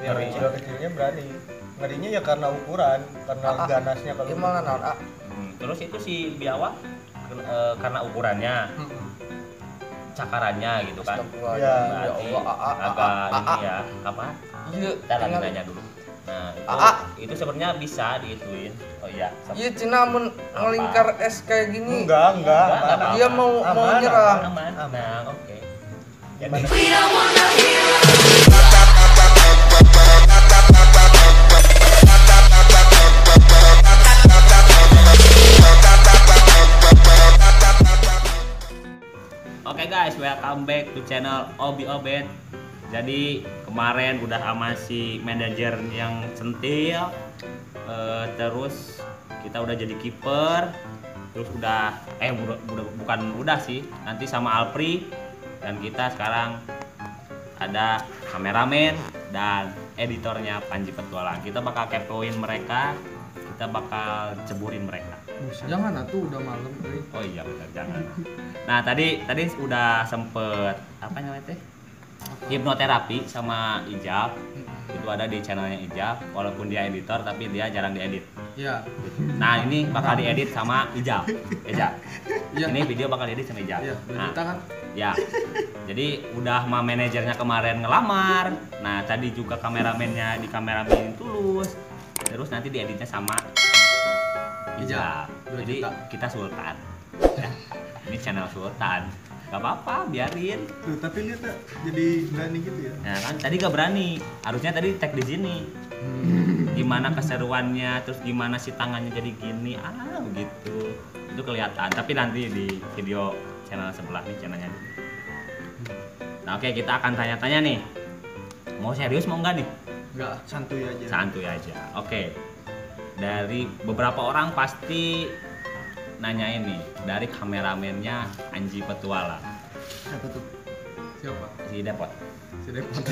Yang kecil kecilnya berani. Ngerinya ya karena ukuran, karena ganasnya kalau gimana naon Terus itu si biawak karena ukurannya, cakarannya gitu kan. Ya, Berarti agak ini ya, apa? Iya, Kita lagi nanya dulu. Nah, itu sebenarnya bisa diituin. Oh iya. iya Cina mun ngelingkar es kayak gini. Enggak. apa-apa. Dia mau Aman, nyerang. Aman. Nah, oke. Jadi Oke guys, welcome back to channel Obi Obet. Jadi kemarin udah sama si manajer yang centil, terus kita udah jadi kiper, terus bukan sih, nanti sama Alpri, dan kita sekarang ada kameramen dan editornya Panji Petualang. Kita bakal kepoin mereka, kita bakal ceburin mereka. Jangan atuh udah malam euy. Oh iya benar, jangan. Nah tadi udah sempet apa namanya teh, hipnoterapi sama Ijab. Itu ada di channelnya Ijab, walaupun dia editor tapi dia jarang diedit. Iya. Nah ini bakal diedit sama Ijab. Iya. Ini video bakal diedit sama Ijab. Iya, Nah, kan? ya. Jadi udah sama manajernya kemarin ngelamar. Nah tadi juga kameramennya di kameramen Tulus. Terus nanti dieditnya sama Ijab. Jadi kita Sultan. Ya. Ini channel Sultan. Gak apa-apa, biarin. Tuh, tapi lihat tak jadi berani gitu ya. Nah kan tadi gak berani. Harusnya tadi tag di sini. Gimana keseruannya, terus gimana si tangannya jadi gini, begitu. Itu kelihatan. Tapi nanti di video channel sebelah nih, channelnya dulu. Nah oke, kita akan tanya-tanya nih. Mau serius mau enggak nih? Enggak, santuy aja. Santuy aja. Oke. Dari beberapa orang pasti nanya ini dari kameramennya Anji Petualang. Siapa tuh? Siapa? Si Depot. Si Depot.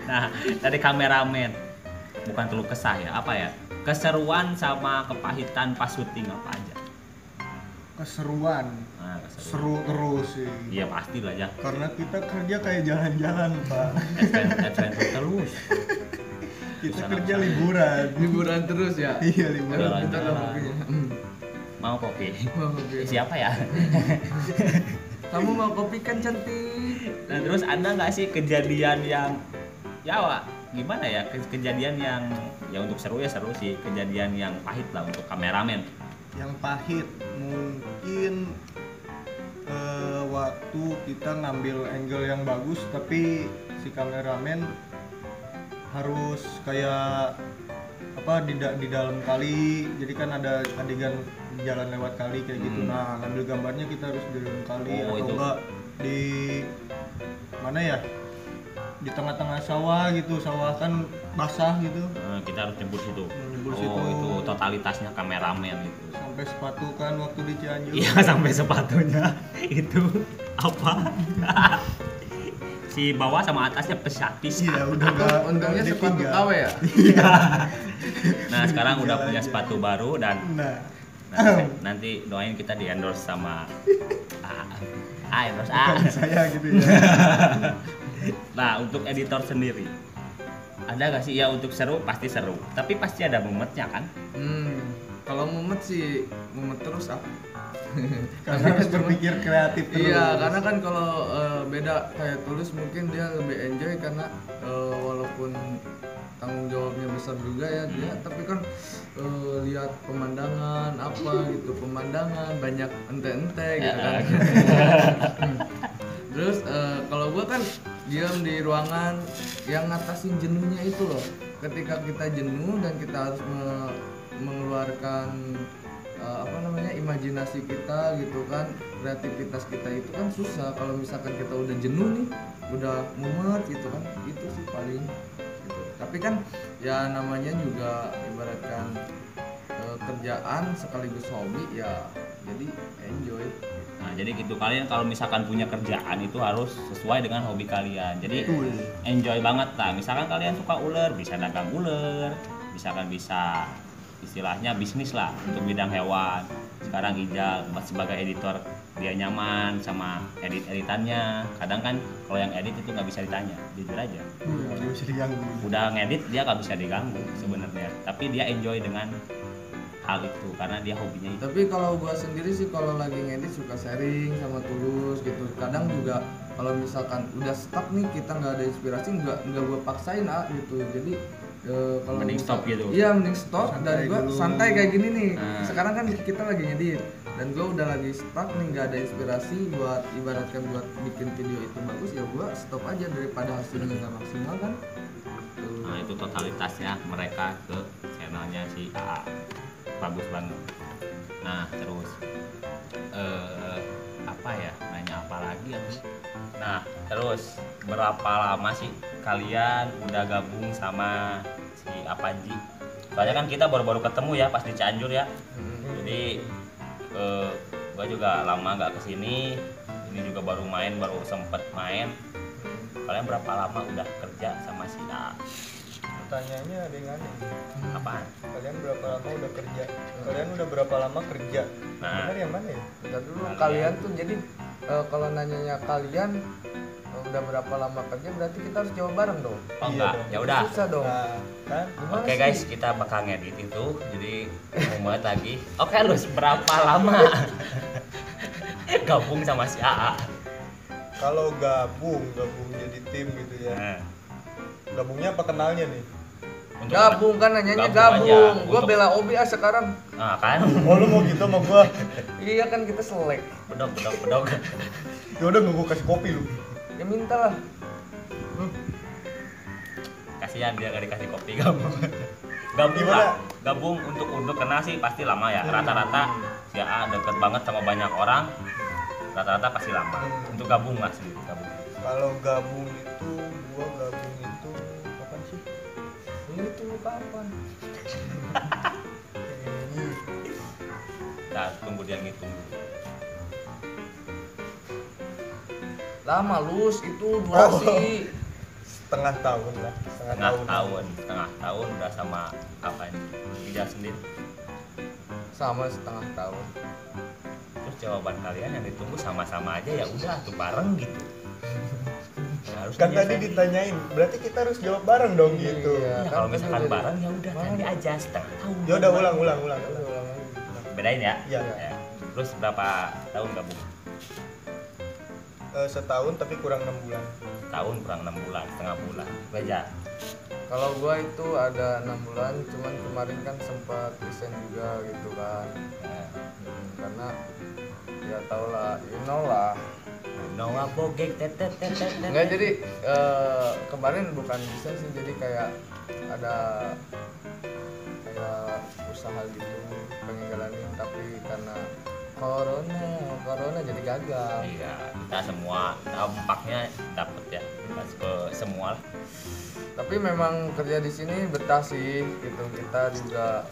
Nah, dari kameramen bukan keluh kesah ya, apa ya? Keseruan sama kepahitan pas syuting apa aja? Keseruan. Nah, keseruan. Seru terus sih. Iya pastilah ya. Karena kita kerja kayak jalan-jalan, Pak. Adventure terus. Kita kerja liburan Terus ya. Iya, liburan. Jalan-jalan. Bentar lah kopinya. Mau kopi? Mau kopi. Siapa ya? Kamu mau kopi kan cantik. Nah, terus ada nggak sih kejadian yang ya Wak, gimana ya? Kejadian yang ya untuk seru ya seru sih, kejadian yang pahit lah untuk kameramen. Yang pahit mungkin waktu kita ngambil angle yang bagus tapi si kameramen harus kayak apa di dalam kali, jadi kan ada adegan jalan lewat kali kayak gitu. Nah ngambil gambarnya kita harus di dalam kali atau itu. enggak di mana ya, di tengah-tengah sawah gitu, sawah kan basah gitu. Kita harus nyebur situ. Nyebur Oh situ. itu totalitasnya kameramen itu. Sampai sepatu kan waktu di Cianjur. Iya sampai sepatunya itu apa? Si bawah sama atasnya pisah. Iya udah enggak. Untungnya sepatu ditinggal. KW ya. Nah sekarang udah Tinggal punya aja. sepatu baru dan Nah, nanti doain kita di endorse sama endorse bukan saya gitu ya. Nah untuk editor sendiri ada gak sih ya, untuk seru pasti seru tapi pasti ada mumetnya kan? Kalau mumet sih mumet terus Karena harus berpikir kreatif terus. Iya, karena kan kalau beda kayak Tulus mungkin dia lebih enjoy karena walaupun tanggung jawabnya besar juga ya dia, tapi kan lihat pemandangan apa gitu, pemandangan banyak ente-ente gitu kan. Terus kalau gua kan diam di ruangan yang ngatasin jenuhnya itu loh. Ketika kita jenuh dan kita harus mengeluarkan imajinasi kita gitu kan, kreativitas kita itu kan susah kalau misalkan kita udah jenuh nih, udah mumet gitu kan, itu sih paling gitu. Tapi kan ya namanya juga ibaratkan kerjaan sekaligus hobi ya, jadi enjoy. Nah jadi gitu, kalian kalau misalkan punya kerjaan itu harus sesuai dengan hobi kalian. Jadi enjoy banget lah. Misalkan kalian suka ular, bisa dagang ular. Misalkan bisa istilahnya bisnis lah untuk bidang hewan. Sekarang Ijal sebagai editor dia nyaman sama editannya. Kadang kan kalau yang edit itu nggak bisa ditanya, jujur aja. Nggak bisa diganggu. Udah ngedit dia nggak bisa diganggu sebenarnya, tapi dia enjoy dengan hal itu karena dia hobinya itu. Tapi kalau gua sendiri sih kalau lagi ngedit suka sharing sama Tulus gitu. Kadang juga kalau misalkan udah stuck nih kita nggak ada inspirasi, nggak gua paksain gitu. Jadi kalau Mending stop gitu. Iya mending stop dan Santai gua dulu. santai kayak gini nih. Nah. Sekarang kan kita lagi ngedit dan gua udah lagi stuck nih, nggak ada inspirasi buat ibaratkan buat bikin video itu bagus, ya gua stop aja daripada hasilnya nggak maksimal kan. Tuh. Nah itu totalitasnya mereka ke channelnya si AA, bagus banget. Nah terus apa ya, nanya apa lagi ya? Nah terus berapa lama sih kalian udah gabung sama si Apanji? Soalnya kan kita baru-baru ketemu ya pas di Cianjur ya. Jadi gua juga lama nggak kesini, ini juga baru sempet main. Kalian berapa lama udah kerja sama si A? Pertanyaannya ada yang aneh. Apaan? Kalian berapa lama udah kerja? Kalian udah berapa lama kerja? Nah. Benar yang mana ya? Bentar dulu, Kalian. kalian tuh jadi kalau nanyanya kalian udah berapa lama kerja berarti kita harus jawab bareng dong. Oh Iya enggak, dong. ya udah. Susah dong. Nah, kan? Gimana Oke sih? guys, kita bakal ngedit itu, jadi mumet lagi. Oke Lus, berapa lama gabung sama si AA? Kalau gabung jadi tim gitu ya. Nah, Gabungnya apa kenalnya nih? untuk Gabung kan nanyanya Gabung gabung. aja, Gua untuk- bela OBA sekarang. Nah kan, Oh lu mau gitu sama gua? Iya kan kita selek. bedog. Ya udah nggak gua kasih kopi lu. Ya minta lah. Kasihan dia gak dikasih kopi gabung. Gabung Gimana? lah, gabung untuk kenal sih pasti lama ya. Rata-rata si AA deket banget sama banyak orang. Rata-rata pasti lama. Untuk gabung lah sih, gabung. Kalau gabung itu gua gabung itu kapan sih? Ini tuh kapan? Nah, tunggu dia ngitung dulu. Lama Lus itu durasi. Setengah tahun lah. Setengah tahun udah sama apa ini? Dia sendiri. Sama setengah tahun. Terus jawaban kalian yang ditunggu sama-sama aja, ya udah tuh bareng gitu. Nah, harus Kan biasa. tadi ditanyain, berarti kita harus jawab bareng dong gitu. Iya. Ya, kalau kan misalkan udah bareng ya udah tadi Bareng. aja setengah tahun. Ya udah ulang. Bedain ya. Iya. Ya. Terus berapa tahun gabung? Setahun tapi kurang 6 bulan. Tahun kurang 6 bulan, setengah bulan. Beja. Kalau gua itu ada 6 bulan, cuman kemarin kan sempat resign juga gitu kan. Karena ya tau lah, you know lah. Noah bogek tetet. Enggak, jadi kemarin bukan resign sih, jadi kayak ada kayak usaha gitu pengen jalanin, tapi karena corona jadi gagal. Iya, kita semua dampaknya dapet ya. Kita ke semua lah. Tapi memang kerja di sini betah sih gitu. Kita juga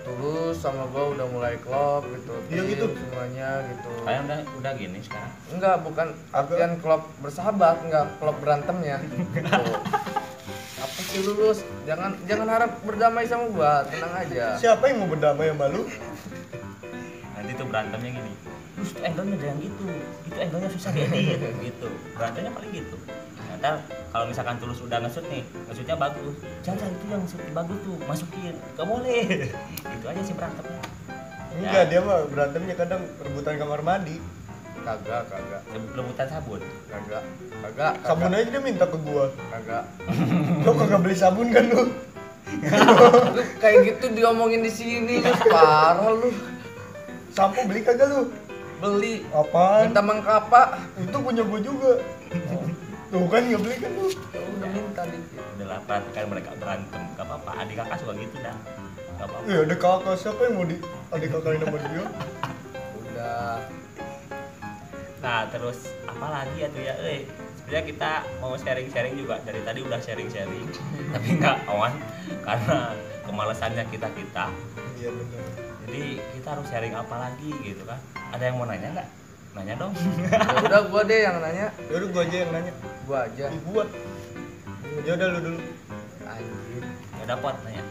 Tulus sama gua udah mulai klop gitu. Iya, Tim gitu. semuanya gitu. Kalian udah gini sekarang. Enggak, bukan artian klop bersahabat, enggak klop berantemnya gitu. Apa sih Lulus? Jangan harap berdamai sama gua, tenang aja. Siapa yang mau berdamai sama lu? Nanti tuh berantemnya gini. Terus tuh angle-nya jangan gitu. Itu angle-nya susah diedit gitu. Berantemnya paling gitu. Ntar kalau misalkan Tulus udah nge-shoot nih, nge-shootnya bagus. Jangan itu yang shoot bagus tuh, masukin. Gak boleh. Gitu aja sih berantemnya. Enggak, dia mah berantemnya kadang rebutan kamar mandi. Kagak. Rebutan sabun. Kagak. Sabun aja dia minta ke gua. Kagak. Lu kagak beli sabun kan lu? Lu kayak gitu diomongin di sini, lu parah lu. Sampo beli kagak lu? Beli Apaan? minta mengkapa. Itu punya gua juga. Tuh kan nggak beli kan lu? Ya udah minta dikit. Udahlah perhatikan mereka berantem. Gak apa-apa, adik kakak suka gitu dah. Gak apa-apa. Ya ada kakak, siapa yang mau di adik kakaknya sama dia? Udah. Nah terus apa lagi ya tuh ya, sebenarnya kita mau sharing-sharing juga dari tadi udah sharing-sharing, tapi nggak on karena kemalasannya kita. Iya benar. Jadi kita harus sharing apa lagi gitu kan? Ada yang mau nanya nggak? Nanya dong. Ya udah gua deh yang nanya. Ya udah gua aja yang nanya. Gua aja. Ih, gua. Ya udah lu dulu. Anjir. Ya dapat nanya.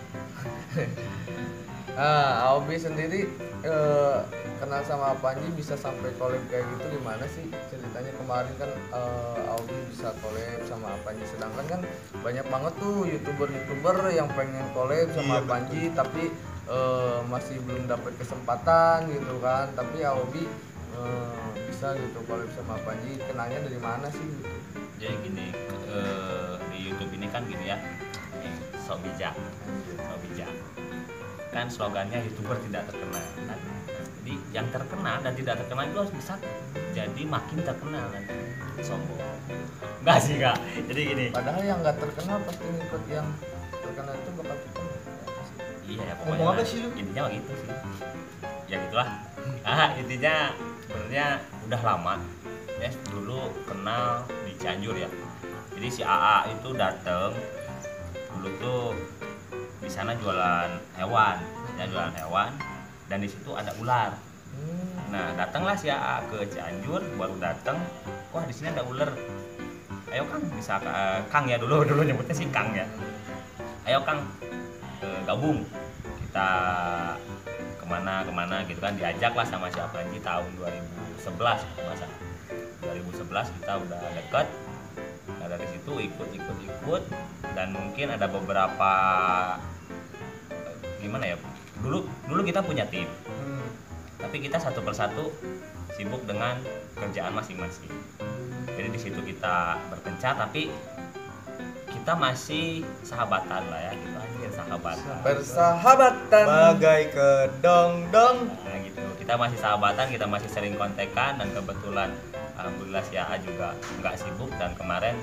Aobi sendiri kenal sama Panji bisa sampai collab kayak gitu gimana sih ceritanya? Kemarin kan Augie bisa collab sama Panji, sedangkan kan banyak banget tuh youtuber yang pengen collab sama Iya, Panji tapi masih belum dapat kesempatan gitu kan. Tapi Augie bisa gitu collab sama Panji. Kenalnya dari mana sih gitu? Jadi gini, di YouTube ini kan gini ya, sok bijak kan slogannya youtuber tidak terkenal kan. Jadi yang terkenal dan tidak terkenal itu harus bisa jadi makin terkenal kan. Sombong enggak sih kak, jadi gini. Padahal yang nggak terkenal pasti ngikut yang terkenal itu bakal terkenal. Iya ya Ngomong pokoknya apa sih lu? intinya begitu sih, ya gitulah. Intinya sebenarnya udah lama ya, dulu kenal di Cianjur ya. Jadi si AA itu dateng dulu tuh di sana jualan hewan, ya jualan hewan, dan di situ ada ular. Nah datanglah si AA ke Cianjur, baru datang, wah di sini ada ular. Ayo Kang, bisa Kang ya dulu nyebutnya si Kang ya. Ayo Kang, gabung kita kemana gitu kan, diajak lah sama si Panji tahun 2011 masa 2011 kita udah deket. Nah dari situ ikut dan mungkin ada beberapa gimana ya, dulu kita punya tim, tapi kita satu persatu sibuk dengan kerjaan masing-masing. Jadi di situ kita berpencar, tapi kita masih sahabatan lah ya, gitu aja, sahabatan. Persahabatan Bagai kedong-dong. Nah gitu, kita masih sahabatan, kita masih sering kontekan, dan kebetulan alhamdulillah si AA juga nggak sibuk, dan kemarin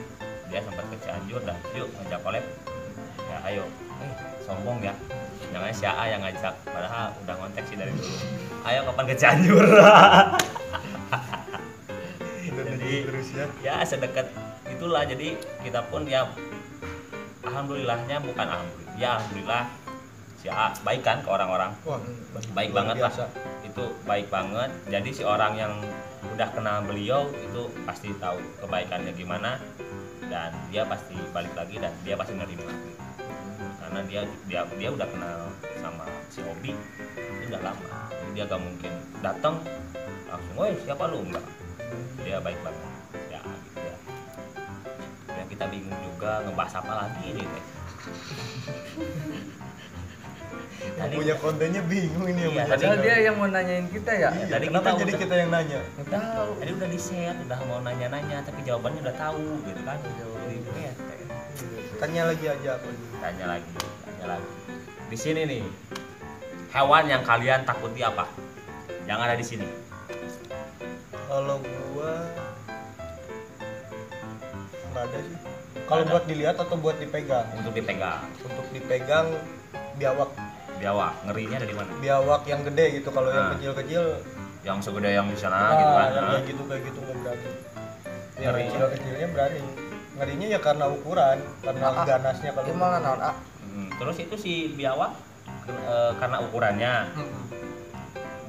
dia sempat ke Cianjur dan yuk ngajak collab. Ya ayo, sombong ya, jangan si AA yang ngajak, padahal udah kontak sih dari dulu. Ayo kapan ke Cianjur? Jadi Terus ya. ya sedekat itulah, jadi kita pun ya alhamdulillah si AA baik kan ke orang-orang. Wah, Baik luar banget biasa. lah, itu baik banget. Jadi si orang yang udah kenal beliau itu pasti tahu kebaikannya gimana, dan dia pasti balik lagi dan dia pasti nerima lagi, karena dia udah kenal sama si Obi itu udah lama. Jadi dia gak mungkin datang langsung, woi siapa lu, enggak. Dia baik banget ya gitu ya. Ya kita bingung juga ngebahas apa lagi ini teh. Yang punya kontennya bingung ini Iya, ya. Padahal dia yang mau nanyain kita ya. Iya, tadi kenapa kita jadi udah- kita yang nanya? Nggak tahu. Tadi udah di share, udah mau nanya-nanya, tapi jawabannya udah tahu gitu kan. Jadi bete. Tanya lagi aja apa nih? Tanya lagi. Di sini nih, hewan yang kalian takuti apa? Yang ada di sini. Kalau gua nggak ada sih. Kalau buat dilihat atau buat dipegang? Untuk dipegang, Untuk dipegang biawak, biawak. Ngerinya dari mana? biawak yang gede gitu. Kalau yang Nah. kecil-kecil, Yang segede yang di sana gitu kan. yang Nah, kayak gitu nggak berani. Yang Ngeri. kecil-kecilnya berani. Ngerinya ya karena ukuran, karena ganasnya kalau. Gimana naon? Terus itu si biawak karena ukurannya,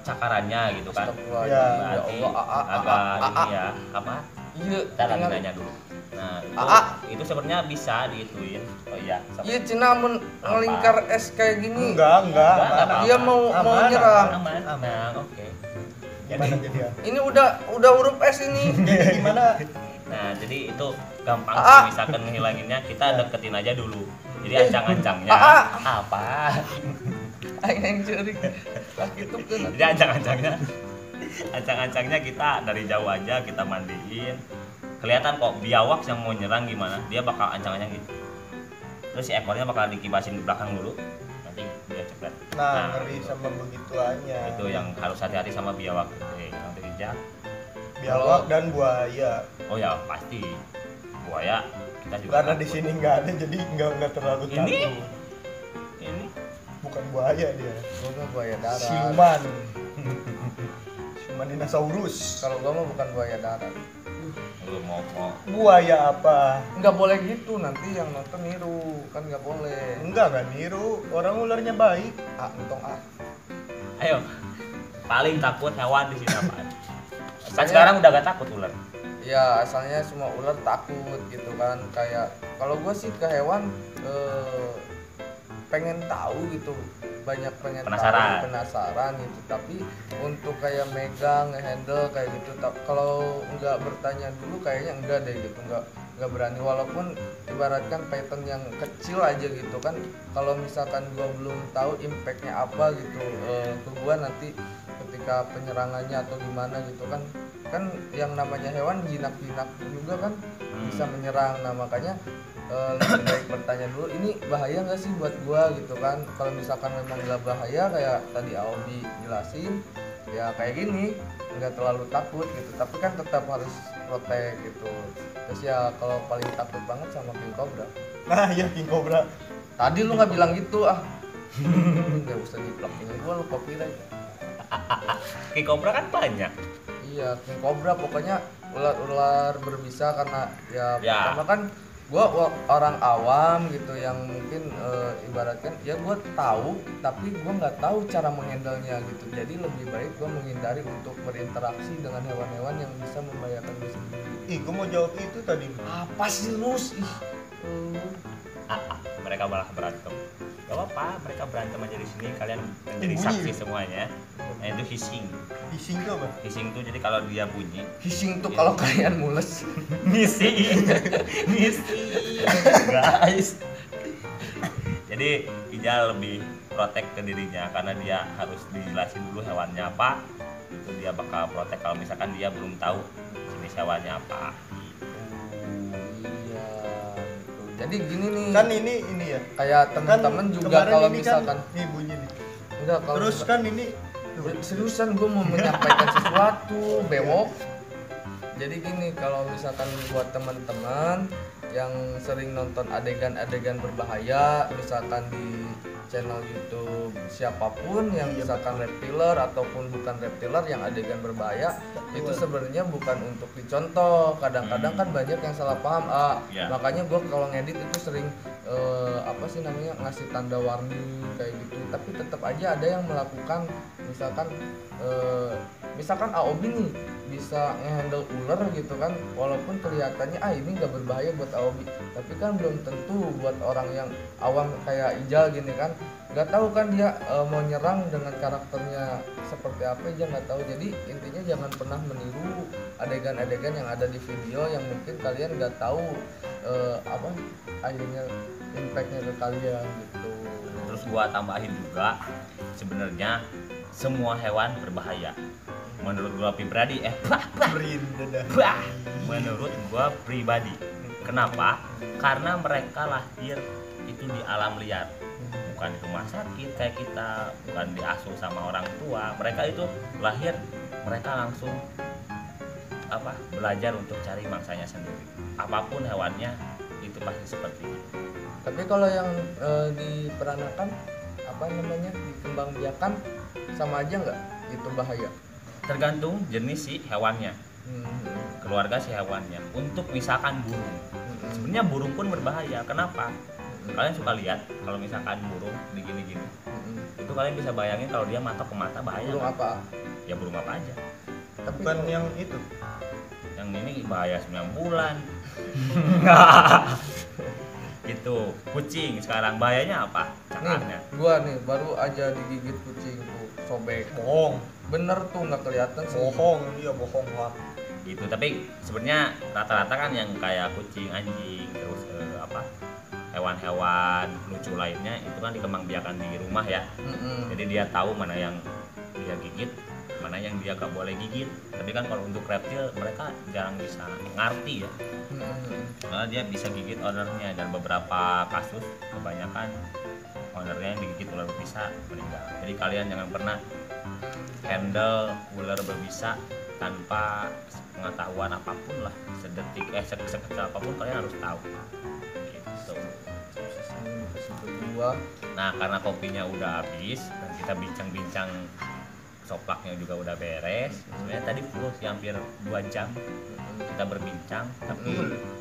cakarannya gitu kan. Astagfirullahaladzim. Ya. Berarti Allah, agak ini ya, apa? Iya, Kita lagi ingat. nanya dulu. Nah, itu sebenarnya bisa diituin. Oh iya. Iya, Cina melingkar es kayak gini. Enggak, Enggak, aman. apa-apa. Dia mau Aman, nyerang. Aman. Aman. Nah, oke. Gimana jadi ya? Ini udah huruf S ini. Jadi gimana? Nah, jadi itu gampang Ah. sih misalkan ngehilanginnya, kita deketin aja dulu. Jadi ancang-ancangnya apa? Aing yang curi. Laki itu kan. Jadi ancang-ancangnya kita dari jauh aja kita mandiin. Kelihatan kok biawak yang mau nyerang gimana, dia bakal ancang-ancang gitu. Terus si ekornya bakal dikibasin ke belakang dulu. Nanti dia cepet. Nah, ngeri sama begituannya. Itu yang harus hati-hati sama biawak. Oke, yang diinjak. Biawak dan buaya. Oh ya pasti buaya kita juga Karena di takut. sini nggak ada, jadi nggak terlalu Ini? takut. Ini Bukan buaya dia. Gua mah buaya darat. Siluman. Siluman dinosaurus. Kalau gua mah bukan buaya darat. lu mau Buaya apa? Nggak boleh gitu, nanti yang nonton niru kan nggak boleh. Enggak niru. Orang ularnya baik. Untung ayo paling takut hewan di sini apaan? Kan Saya- sekarang udah gak takut ular. Ya asalnya semua ular takut gitu kan. Kayak kalau gue sih ke hewan pengen tahu gitu banyak pengen Penasaran. tahu, penasaran gitu. Tapi untuk kayak megang, ngehandle kayak gitu, kalau nggak bertanya dulu kayaknya enggak deh gitu, nggak berani. Walaupun ibaratkan pattern yang kecil aja gitu kan, kalau misalkan gua belum tahu impactnya apa gitu ke gua nanti ketika penyerangannya atau gimana gitu kan yang namanya hewan jinak-jinak juga kan bisa menyerang. Nah makanya lebih baik bertanya dulu, ini bahaya nggak sih buat gua gitu kan. Kalau misalkan memang nggak bahaya kayak tadi Aobi jelasin ya kayak gini, nggak terlalu takut gitu, tapi kan tetap harus protek gitu. Terus ya kalau paling takut banget sama king cobra. Nah ya king cobra. Tadi lu nggak bilang gitu nggak usah diplak ini gua, lu copyright. King cobra kan banyak. Iya, king cobra pokoknya ular-ular berbisa karena ya Ya. pertama kan gua orang awam gitu yang mungkin ibaratkan ya gua tahu tapi gua nggak tahu cara mengendalinya gitu. Jadi lebih baik gua menghindari untuk berinteraksi dengan hewan-hewan yang bisa membahayakan gua sendiri. Ih, gua mau jawab itu tadi. Apa sih lu? Mereka malah berantem. Gak apa-apa, mereka berantem aja di sini. Kalian menjadi Bunyi. saksi semuanya. Nah itu hissing. Fishing tuh apa? Hissing tuh jadi kalau dia bunyi, Hissing tuh kalau kalian mules. misi, guys. Jadi Ijal lebih protek ke dirinya karena dia harus dijelasin dulu hewannya apa. Itu dia bakal protek kalau misalkan dia belum tahu jenis hewannya apa. Iya. Gitu. Jadi gini nih. Kan ini ya. Kayak teman-teman Kan juga kemarin kalau ini misalkan kan, nih bunyi nih. enggak kalau Terus kan ini seriusan gue mau menyampaikan sesuatu bewok. Jadi gini, kalau misalkan buat teman-teman yang sering nonton adegan-adegan berbahaya misalkan di channel YouTube siapapun yang misalkan reptiler ataupun bukan reptiler yang adegan berbahaya, itu sebenarnya bukan untuk dicontoh. Kadang-kadang kan banyak yang salah paham. Ya. Makanya gue kalau ngedit itu sering apa sih namanya, ngasih tanda warning kayak gitu. Tapi tetap aja ada yang melakukan misalkan Aobi nih bisa ngehandle ular gitu kan, walaupun kelihatannya ini nggak berbahaya buat Aobi, tapi kan belum tentu buat orang yang awam kayak Ijal gini kan, nggak tahu kan dia mau nyerang dengan karakternya seperti apa, aja nggak tahu. Jadi intinya jangan pernah meniru adegan-adegan yang ada di video yang mungkin kalian nggak tahu apa akhirnya impactnya ke kalian gitu. Terus gua tambahin juga, sebenarnya semua hewan berbahaya. Menurut gua pribadi, menurut gua pribadi. Kenapa? Karena mereka lahir itu di alam liar, bukan di rumah sakit kayak kita, bukan diasuh sama orang tua. Mereka itu lahir, mereka langsung belajar untuk cari mangsanya sendiri. Apapun hewannya itu pasti seperti itu. Tapi kalau yang diperanakan dikembangbiakan sama aja nggak itu bahaya? Tergantung jenis si hewannya, keluarga si hewannya. Untuk misalkan burung, sebenarnya burung pun berbahaya. Kenapa? Kalian suka lihat kalau misalkan burung begini-gini, itu kalian bisa bayangin kalau dia mata ke mata bahaya. Burung kan? apa? Ya burung apa aja. Tapi bukan yang itu. Yang ini bahaya 9 bulan. Gitu. Kucing sekarang bahayanya apa? Cakarnya. Gua nih baru aja digigit kucing tuh, sobek. Bohong. Bener tuh nggak kelihatan sih. Bohong, dia bohong lah. Gitu. Tapi sebenarnya rata-rata kan yang kayak kucing, anjing, terus hewan-hewan lucu lainnya itu kan dikembangbiakan di rumah ya. Jadi dia tahu mana yang dia gigit, mana yang dia gak boleh gigit. Tapi kan kalau untuk reptil mereka jarang bisa ngerti ya, karena dia bisa gigit ownernya, dan beberapa kasus kebanyakan ownernya yang digigit ular berbisa meninggal. Jadi kalian jangan pernah handle ular berbisa tanpa pengetahuan apapun lah, sekecil apapun kalian harus tahu gitu. Nah karena kopinya udah habis dan kita bincang-bincang, soplaknya juga udah beres. Sebenarnya tadi full sih, hampir 2 jam kita berbincang, tapi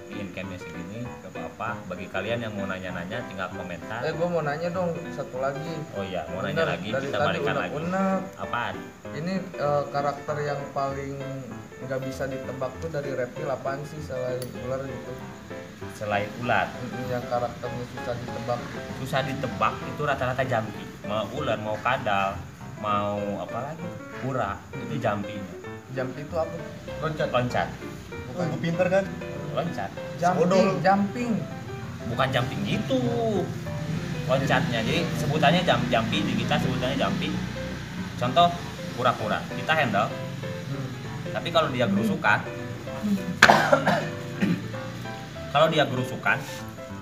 di incamnya segini gak apa-apa. Bagi kalian yang mau nanya-nanya tinggal komentar. Gue mau nanya dong satu lagi. Oh iya, mau nanya lagi, dari kita tadi balikan lagi. unek-unek. Apaan? Ini karakter yang paling nggak bisa ditebak tuh dari reptil apaan sih selain ular gitu? selain ular. Yang karakternya susah ditebak. Susah ditebak itu rata-rata jampi. Mau ular, mau kadal, mau apa lagi? Kura, itu jampinya. Jampi itu apa? Loncat. Oh, gue pinter kan? Loncat. Jumping. Bukan jumping gitu. Loncatnya. Jadi sebutannya jampi, di kita sebutannya jampi. Contoh kura-kura, kita handle. Tapi kalau dia gerusukan,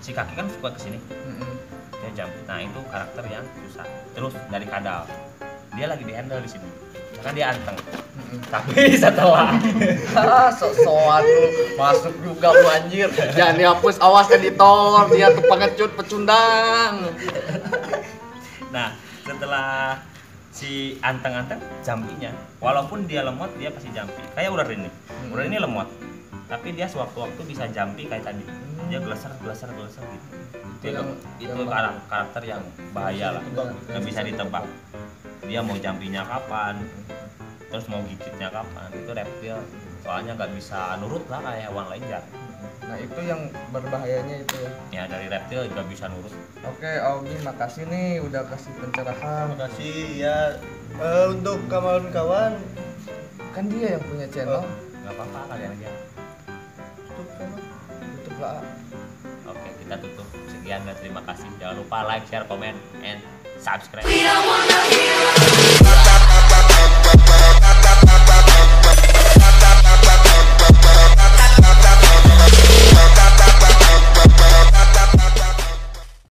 si kaki kan suka kesini. Dia jampi. Nah itu karakter yang susah. Terus dari kadal, dia lagi di handle di sini. Karena dia anteng. Tapi setelah Sok-sokan lu masuk juga lu anjir. Jangan dihapus, awas editor. Dia tuh pengecut pecundang. nah setelah si anteng-anteng jampinya, walaupun dia lemot dia pasti jampi. Kayak ular ini. Ular ini lemot. Tapi dia sewaktu-waktu bisa jampi kayak tadi. Dia geleser gitu. Itu karakter yang bahaya lah. Nggak bisa ditebak. Dia mau jampinya kapan, terus mau gigitnya kapan, itu reptil. Soalnya nggak bisa nurut lah kayak hewan lain ya. Nah itu yang berbahayanya itu ya. Ya dari reptil nggak bisa nurut. Oke, Augie makasih nih udah kasih pencerahan. Makasih ya. Untuk kawan-kawan Kan dia yang punya channel. Nggak apa-apa kalian aja. YouTube lah. Oke, kita tutup. Sekian dan terima kasih. Jangan lupa like, share, comment, and subscribe. We don't wanna hear